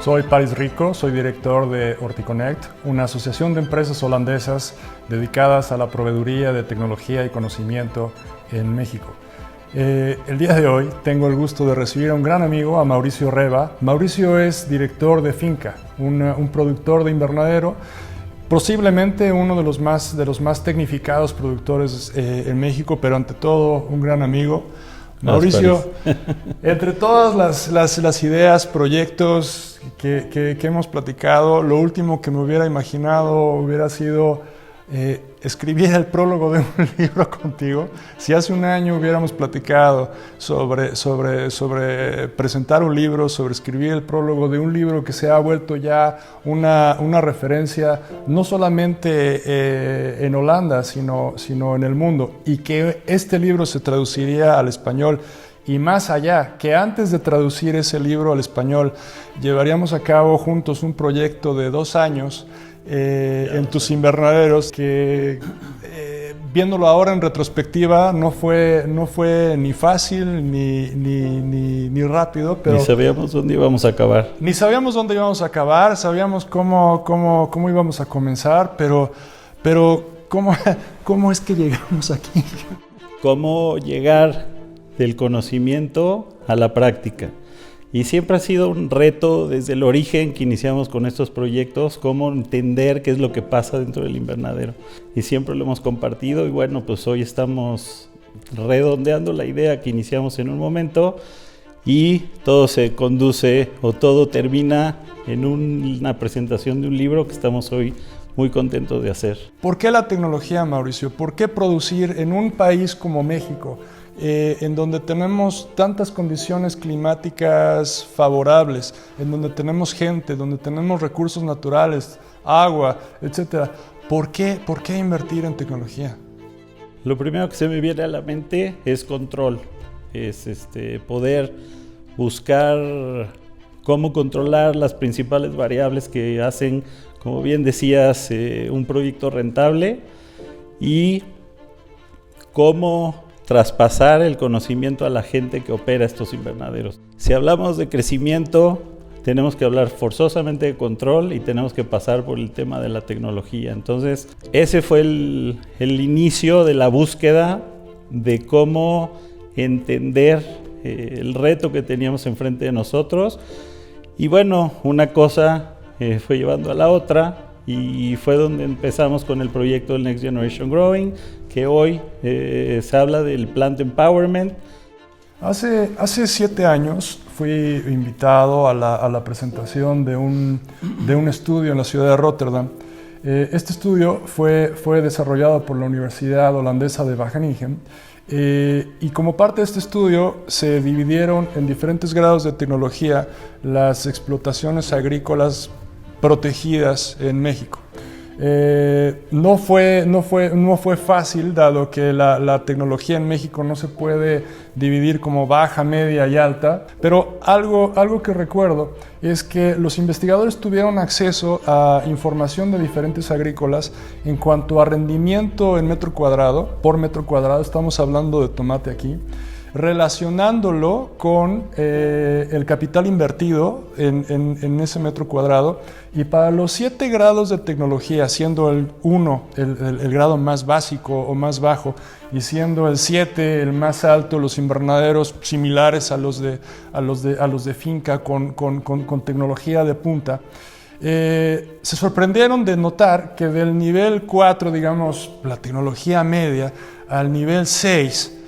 Soy Paris Rico, soy director de HortiConnect, una asociación de empresas holandesas dedicadas a la proveeduría de tecnología y conocimiento en México. El día de hoy tengo el gusto de recibir a un gran amigo, a Mauricio Reba. Mauricio es director de Finca, un productor de invernadero, posiblemente uno de los más tecnificados productores en México, pero ante todo un gran amigo. Mauricio, entre todas las ideas, proyectos que hemos platicado, lo último que me hubiera imaginado hubiera sido escribir el prólogo de un libro contigo. Si hace un año hubiéramos platicado sobre presentar un libro, sobre escribir el prólogo de un libro que se ha vuelto ya una referencia no solamente en Holanda, sino en el mundo, y que este libro se traduciría al español. Y más allá, que antes de traducir ese libro al español, llevaríamos a cabo juntos un proyecto de 2 años en tus invernaderos que, viéndolo ahora en retrospectiva, no fue ni fácil ni rápido. Pero ni sabíamos dónde íbamos a acabar. Ni sabíamos dónde íbamos a acabar, sabíamos cómo íbamos a comenzar, pero ¿cómo es que llegamos aquí? ¿Cómo llegar del conocimiento a la práctica? Y siempre ha sido un reto desde el origen que iniciamos con estos proyectos, cómo entender qué es lo que pasa dentro del invernadero. Y siempre lo hemos compartido y bueno, pues hoy estamos redondeando la idea que iniciamos en un momento y todo se conduce o todo termina en una presentación de un libro que estamos hoy muy contentos de hacer. ¿Por qué la tecnología, Mauricio? ¿Por qué producir en un país como México? En donde tenemos tantas condiciones climáticas favorables, en donde tenemos gente, donde tenemos recursos naturales, agua, etc. ¿Por qué invertir en tecnología? Lo primero que se me viene a la mente es control, es poder buscar cómo controlar las principales variables que hacen, como bien decías, un proyecto rentable y cómo traspasar el conocimiento a la gente que opera estos invernaderos. Si hablamos de crecimiento, tenemos que hablar forzosamente de control y tenemos que pasar por el tema de la tecnología. Entonces, ese fue el inicio de la búsqueda de cómo entender el reto que teníamos enfrente de nosotros. Y bueno, una cosa fue llevando a la otra y fue donde empezamos con el proyecto del Next Generation Growing, que hoy se habla del Plant Empowerment. Hace 7 años fui invitado a la presentación de un estudio en la ciudad de Rotterdam. Este estudio fue desarrollado por la Universidad Holandesa de Wageningen y como parte de este estudio se dividieron en diferentes grados de tecnología las explotaciones agrícolas protegidas en México. No fue fácil, dado que la tecnología en México no se puede dividir como baja, media y alta, pero algo que recuerdo es que los investigadores tuvieron acceso a información de diferentes agrícolas en cuanto a rendimiento en metro cuadrado, por metro cuadrado, estamos hablando de tomate aquí, relacionándolo con el capital invertido en ese metro cuadrado, y para los 7 grados de tecnología, siendo el 1 el grado más básico o más bajo y siendo el 7 el más alto, los invernaderos similares a los de Finca con tecnología de punta, se sorprendieron de notar que del nivel 4, digamos, la tecnología media, al nivel 6,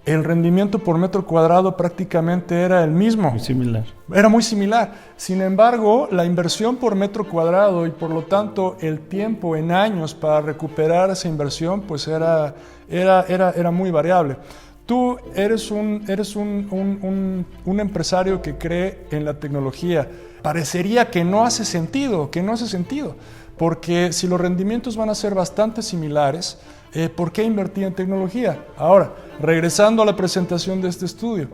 el rendimiento por metro cuadrado prácticamente era el mismo. Muy similar. Era muy similar. Sin embargo, la inversión por metro cuadrado y por lo tanto el tiempo en años para recuperar esa inversión pues era muy variable. Tú eres un empresario que cree en la tecnología. Parecería que no hace sentido, porque si los rendimientos van a ser bastante similares, ¿por qué invertir en tecnología? Ahora, regresando a la presentación de este estudio,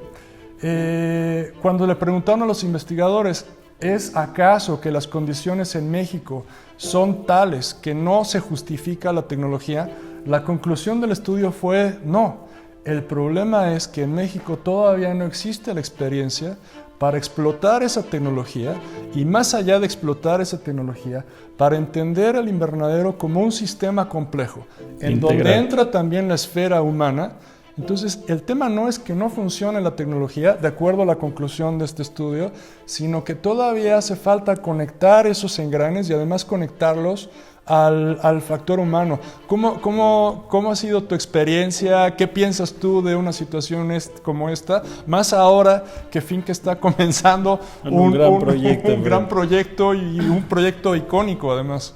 cuando le preguntaron a los investigadores, ¿es acaso que las condiciones en México son tales que no se justifica la tecnología? La conclusión del estudio fue no. El problema es que en México todavía no existe la experiencia para explotar esa tecnología y más allá de explotar esa tecnología, para entender el invernadero como un sistema complejo, en donde entra también la esfera humana. Entonces, el tema no es que no funcione la tecnología, de acuerdo a la conclusión de este estudio, sino que todavía hace falta conectar esos engranes y además conectarlos al factor humano. ¿Cómo ha sido tu experiencia? ¿Qué piensas tú de una situación como esta? Más ahora que Finca está comenzando un gran proyecto y un proyecto icónico además.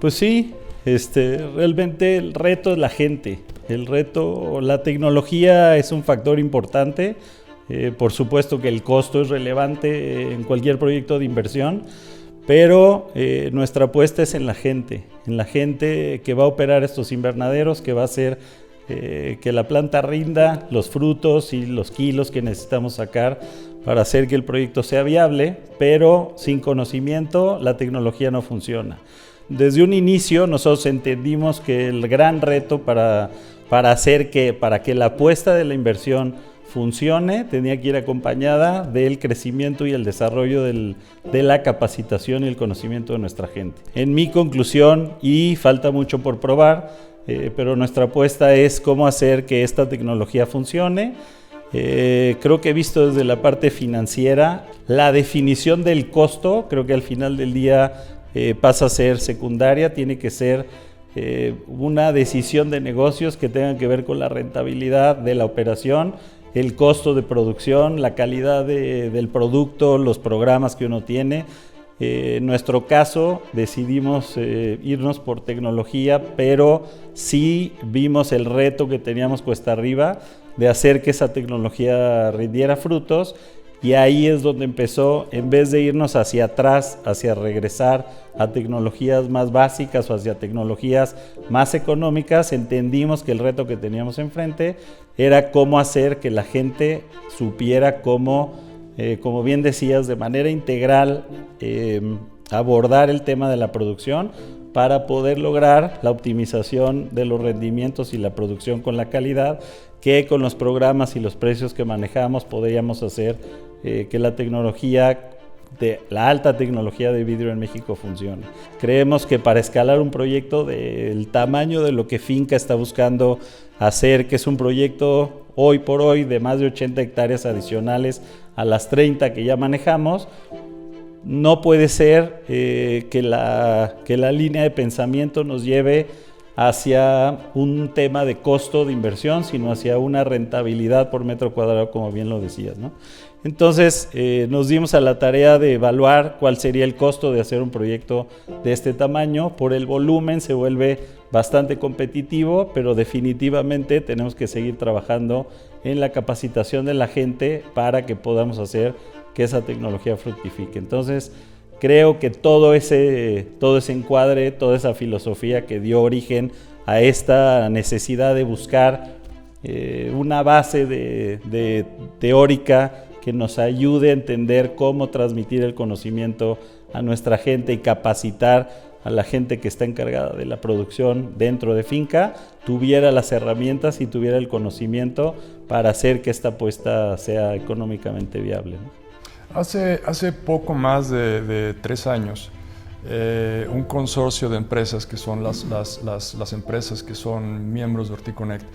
Pues sí, realmente el reto es la gente. La tecnología es un factor importante. Por supuesto que el costo es relevante en cualquier proyecto de inversión. Pero nuestra apuesta es en la gente que va a operar estos invernaderos, que va a hacer que la planta rinda los frutos y los kilos que necesitamos sacar para hacer que el proyecto sea viable, pero sin conocimiento la tecnología no funciona. Desde un inicio nosotros entendimos que el gran reto para que la apuesta de la inversión funcione, tenía que ir acompañada del crecimiento y el desarrollo de la capacitación y el conocimiento de nuestra gente. En mi conclusión, y falta mucho por probar, pero nuestra apuesta es cómo hacer que esta tecnología funcione. Creo que he visto desde la parte financiera la definición del costo, creo que al final del día pasa a ser secundaria, tiene que ser una decisión de negocios que tenga que ver con la rentabilidad de la operación, el costo de producción, la calidad del producto, los programas que uno tiene. En nuestro caso decidimos irnos por tecnología, pero sí vimos el reto que teníamos cuesta arriba de hacer que esa tecnología rindiera frutos. Y ahí es donde empezó, en vez de irnos hacia atrás, hacia regresar a tecnologías más básicas o hacia tecnologías más económicas, entendimos que el reto que teníamos enfrente era cómo hacer que la gente supiera cómo, como bien decías, de manera integral abordar el tema de la producción para poder lograr la optimización de los rendimientos y la producción con la calidad que con los programas y los precios que manejamos podríamos hacer que la tecnología, la alta tecnología de vidrio en México funcione. Creemos que para escalar un proyecto del tamaño de lo que Finca está buscando hacer, que es un proyecto hoy por hoy de más de 80 hectáreas adicionales a las 30 que ya manejamos, no puede ser que la línea de pensamiento nos lleve hacia un tema de costo de inversión, sino hacia una rentabilidad por metro cuadrado, como bien lo decías, ¿no? Entonces nos dimos a la tarea de evaluar cuál sería el costo de hacer un proyecto de este tamaño. Por el volumen se vuelve bastante competitivo, pero definitivamente tenemos que seguir trabajando en la capacitación de la gente para que podamos hacer que esa tecnología fructifique. Entonces creo que todo ese encuadre, toda esa filosofía que dio origen a esta necesidad de buscar una base teórica que nos ayude a entender cómo transmitir el conocimiento a nuestra gente y capacitar a la gente que está encargada de la producción dentro de Finca, tuviera las herramientas y tuviera el conocimiento para hacer que esta apuesta sea económicamente viable, ¿no? Hace poco más de 3 años, un consorcio de empresas que son las empresas que son miembros de Horticonnect,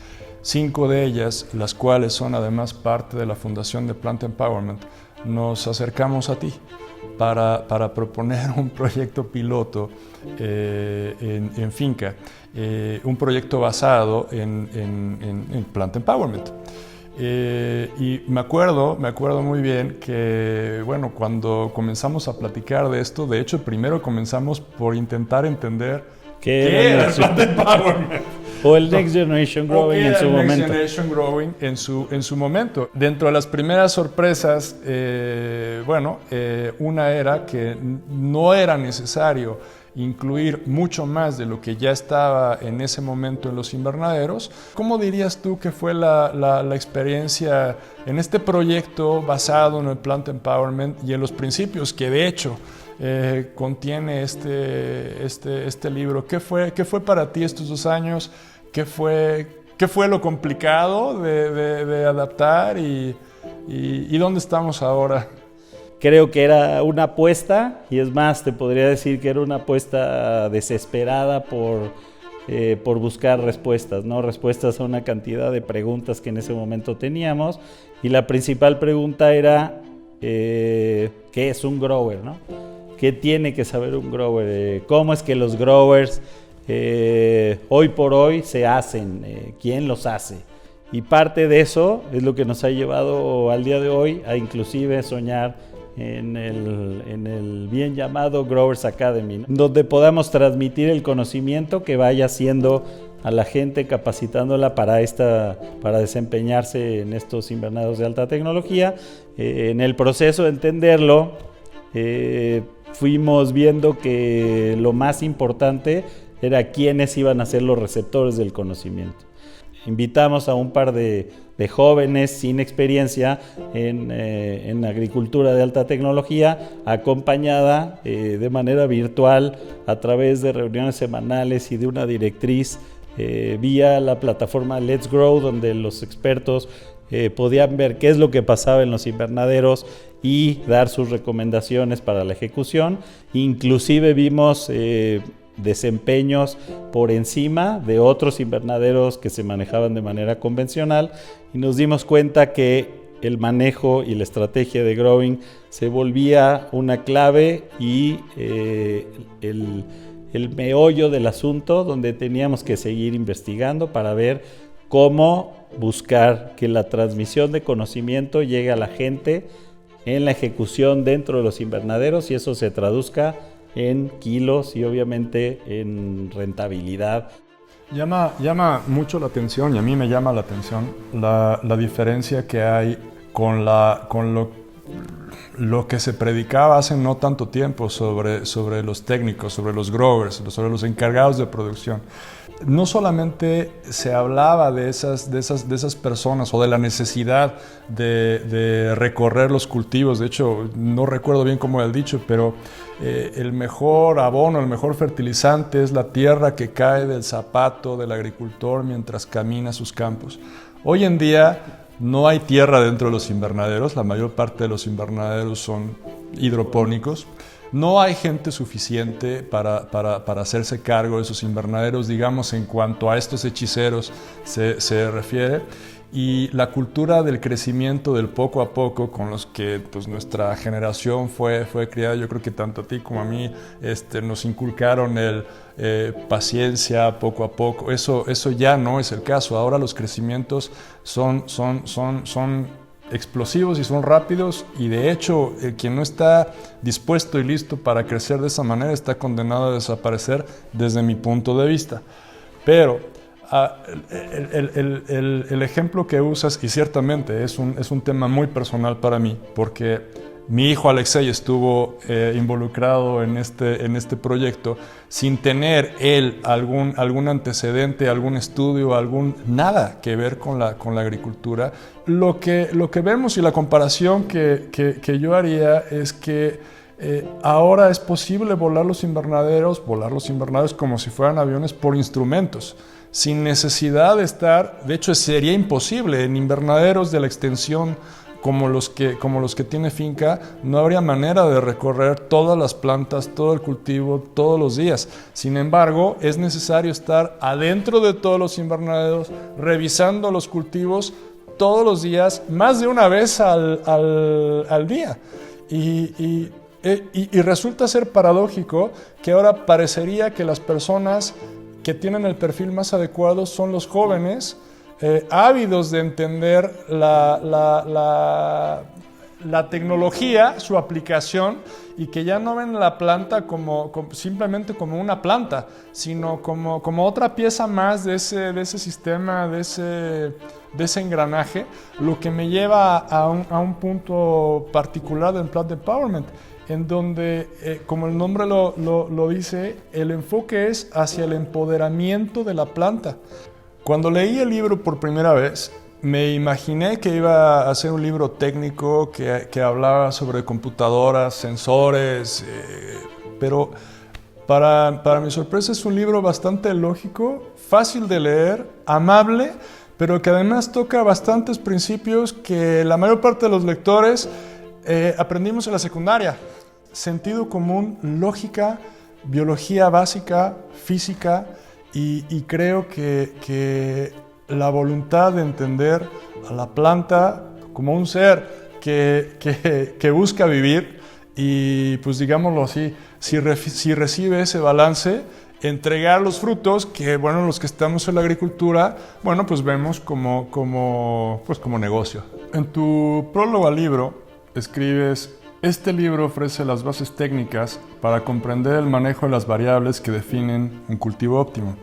5 de ellas, las cuales son además parte de la fundación de Plant Empowerment, nos acercamos a ti para proponer un proyecto piloto en Finca, un proyecto basado en Plant Empowerment. Y me acuerdo muy bien que, bueno, cuando comenzamos a platicar de esto, de hecho, primero comenzamos por intentar entender qué era el Plant Empowerment. O el Next Generation Growing en su momento. Next Generation Growing en su momento. Dentro de las primeras sorpresas, una era que no era necesario incluir mucho más de lo que ya estaba en ese momento en los invernaderos. ¿Cómo dirías tú que fue la experiencia en este proyecto basado en el Plant Empowerment y en los principios que de hecho contiene este libro? ¿Qué fue para ti estos 2 años? ¿Qué fue ¿Qué fue lo complicado de adaptar y dónde estamos ahora? Creo que era una apuesta, y es más, te podría decir que era una apuesta desesperada por buscar respuestas, ¿no? Respuestas a una cantidad de preguntas que en ese momento teníamos, y la principal pregunta era, ¿qué es un grower, no? ¿Qué tiene que saber un grower? ¿Cómo es que los growers hoy por hoy se hacen? ¿Quién los hace? Y parte de eso es lo que nos ha llevado al día de hoy a inclusive soñar en el bien llamado Growers Academy, ¿no? Donde podamos transmitir el conocimiento que vaya haciendo a la gente, capacitándola para desempeñarse en estos invernaderos de alta tecnología. En el proceso de entenderlo, fuimos viendo que lo más importante era quiénes iban a ser los receptores del conocimiento. Invitamos a un par de jóvenes sin experiencia en agricultura de alta tecnología, acompañada de manera virtual a través de reuniones semanales y de una directriz vía la plataforma Let's Grow, donde los expertos podían ver qué es lo que pasaba en los invernaderos y dar sus recomendaciones para la ejecución. Inclusive vimos desempeños por encima de otros invernaderos que se manejaban de manera convencional, y nos dimos cuenta que el manejo y la estrategia de growing se volvía una clave y el meollo del asunto, donde teníamos que seguir investigando para ver cómo buscar que la transmisión de conocimiento llegue a la gente en la ejecución dentro de los invernaderos, y eso se traduzca en kilos y obviamente en rentabilidad. Llama mucho la atención, y a mí me llama la atención la diferencia que hay con lo que se predicaba hace no tanto tiempo sobre los técnicos, sobre los growers, sobre los encargados de producción. No solamente se hablaba de esas personas o de la necesidad de recorrer los cultivos. De hecho, no recuerdo bien cómo era el dicho, pero el mejor abono, el mejor fertilizante es la tierra que cae del zapato del agricultor mientras camina sus campos. Hoy en día no hay tierra dentro de los invernaderos. La mayor parte de los invernaderos son hidropónicos. No hay gente suficiente para hacerse cargo de esos invernaderos, digamos, en cuanto a estos hechiceros se refiere. Y la cultura del crecimiento del poco a poco, con los que pues, nuestra generación fue criada, yo creo que tanto a ti como a mí nos inculcaron paciencia poco a poco. Eso ya no es el caso. Ahora los crecimientos son explosivos y son rápidos, y de hecho quien no está dispuesto y listo para crecer de esa manera está condenado a desaparecer desde mi punto de vista. Pero el ejemplo que usas, y ciertamente es un tema muy personal para mí, porque mi hijo Alexei estuvo involucrado en este proyecto sin tener él algún antecedente, algún estudio, nada que ver con la agricultura. Lo que vemos, y la comparación que yo haría, es que ahora es posible volar los invernaderos como si fueran aviones por instrumentos, sin necesidad de estar. De hecho, sería imposible en invernaderos de la extensión como los que tiene finca. No habría manera de recorrer todas las plantas, todo el cultivo, todos los días. Sin embargo, es necesario estar adentro de todos los invernaderos, revisando los cultivos todos los días, más de una vez al día. Y resulta ser paradójico que ahora parecería que las personas que tienen el perfil más adecuado son los jóvenes, ávidos de entender la tecnología, su aplicación, y que ya no ven la planta simplemente como una planta, sino como otra pieza más de ese sistema, de ese engranaje, lo que me lleva a un punto particular del Plant Empowerment, en donde, como el nombre lo dice, el enfoque es hacia el empoderamiento de la planta. Cuando leí el libro por primera vez, me imaginé que iba a ser un libro técnico que hablaba sobre computadoras, sensores, pero Para mi sorpresa es un libro bastante lógico, fácil de leer, amable, pero que además toca bastantes principios que la mayor parte de los lectores aprendimos en la secundaria. Sentido común, lógica, biología básica, física, y creo que la voluntad de entender a la planta como un ser que busca vivir y, pues digámoslo así, si recibe ese balance, entregar los frutos que, bueno, los que estamos en la agricultura, bueno, pues vemos como negocio. En tu prólogo al libro escribes: este libro ofrece las bases técnicas para comprender el manejo de las variables que definen un cultivo óptimo.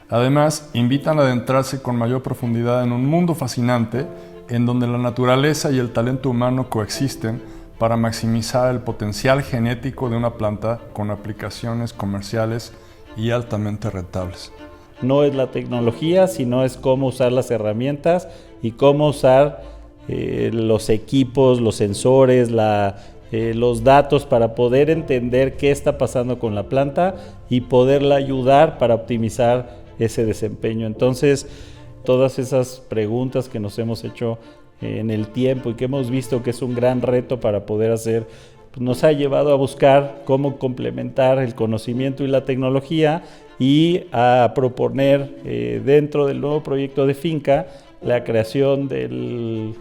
Además, invitan a adentrarse con mayor profundidad en un mundo fascinante en donde la naturaleza y el talento humano coexisten para maximizar el potencial genético de una planta con aplicaciones comerciales y altamente rentables. No es la tecnología, sino es cómo usar las herramientas y cómo usar los equipos, los sensores, los datos para poder entender qué está pasando con la planta y poderla ayudar para optimizar ese desempeño. Entonces, todas esas preguntas que nos hemos hecho en el tiempo y que hemos visto que es un gran reto para poder hacer, pues nos ha llevado a buscar cómo complementar el conocimiento y la tecnología y a proponer dentro del nuevo proyecto de finca la creación del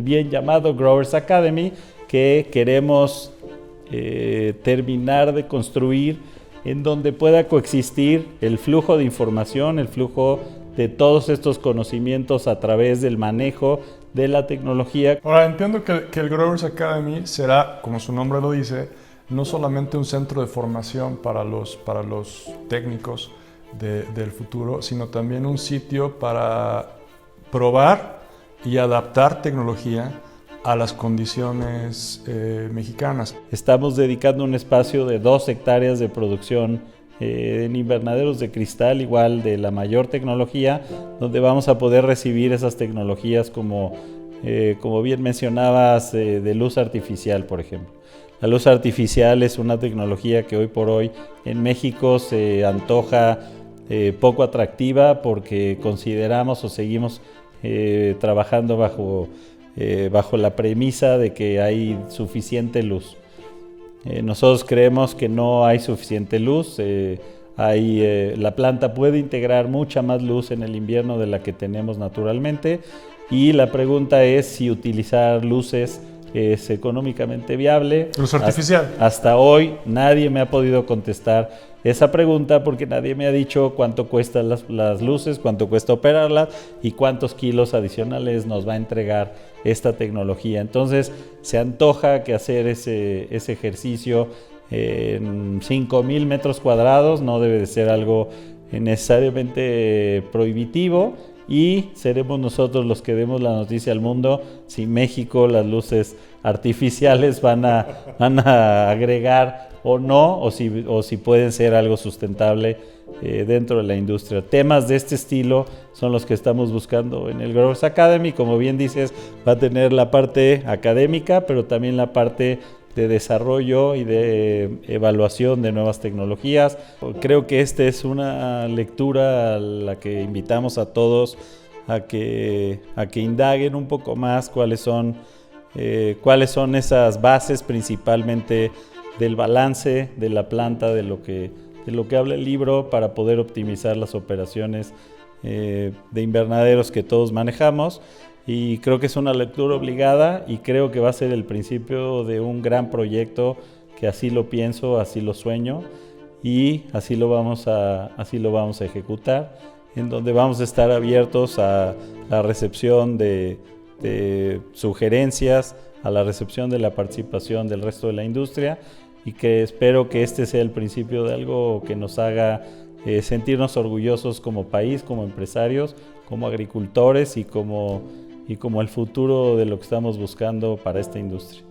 bien llamado Growers Academy, que queremos terminar de construir, en donde pueda coexistir el flujo de información, el flujo de todos estos conocimientos a través del manejo de la tecnología. Ahora, entiendo que el Growers Academy será, como su nombre lo dice, no solamente un centro de formación para los técnicos del futuro, sino también un sitio para probar y adaptar tecnología a las condiciones mexicanas. Estamos dedicando un espacio de 2 hectáreas de producción en invernaderos de cristal, igual de la mayor tecnología, donde vamos a poder recibir esas tecnologías como bien mencionabas, de luz artificial, por ejemplo. La luz artificial es una tecnología que hoy por hoy en México se antoja poco atractiva porque consideramos o seguimos trabajando bajo la premisa de que hay suficiente luz. Nosotros creemos que no hay suficiente luz. La planta puede integrar mucha más luz en el invierno de la que tenemos naturalmente, y la pregunta es si utilizar luces es económicamente viable. Luz artificial. Hasta hoy nadie me ha podido contestar esa pregunta porque nadie me ha dicho cuánto cuestan las luces, cuánto cuesta operarlas y cuántos kilos adicionales nos va a entregar esta tecnología. Entonces se antoja que hacer ese ejercicio en 5,000 metros cuadrados no debe de ser algo necesariamente prohibitivo, y seremos nosotros los que demos la noticia al mundo si México las luces artificiales van a agregar o no, o si pueden ser algo sustentable dentro de la industria. Temas de este estilo son los que estamos buscando en el Growers Academy. Como bien dices, va a tener la parte académica, pero también la parte de desarrollo y de evaluación de nuevas tecnologías. Creo que esta es una lectura a la que invitamos a todos a que indaguen un poco más cuáles son esas bases, principalmente del balance de la planta, de lo que habla el libro, para poder optimizar las operaciones de invernaderos que todos manejamos. Y creo que es una lectura obligada, y creo que va a ser el principio de un gran proyecto, que así lo pienso, así lo sueño, y así lo vamos a ejecutar, en donde vamos a estar abiertos a la recepción de sugerencias, a la recepción de la participación del resto de la industria, y que espero que este sea el principio de algo que nos haga sentirnos orgullosos como país, como empresarios, como agricultores y como el futuro de lo que estamos buscando para esta industria.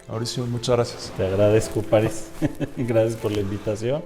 Mauricio, muchas gracias. Te agradezco, París. Gracias por la invitación.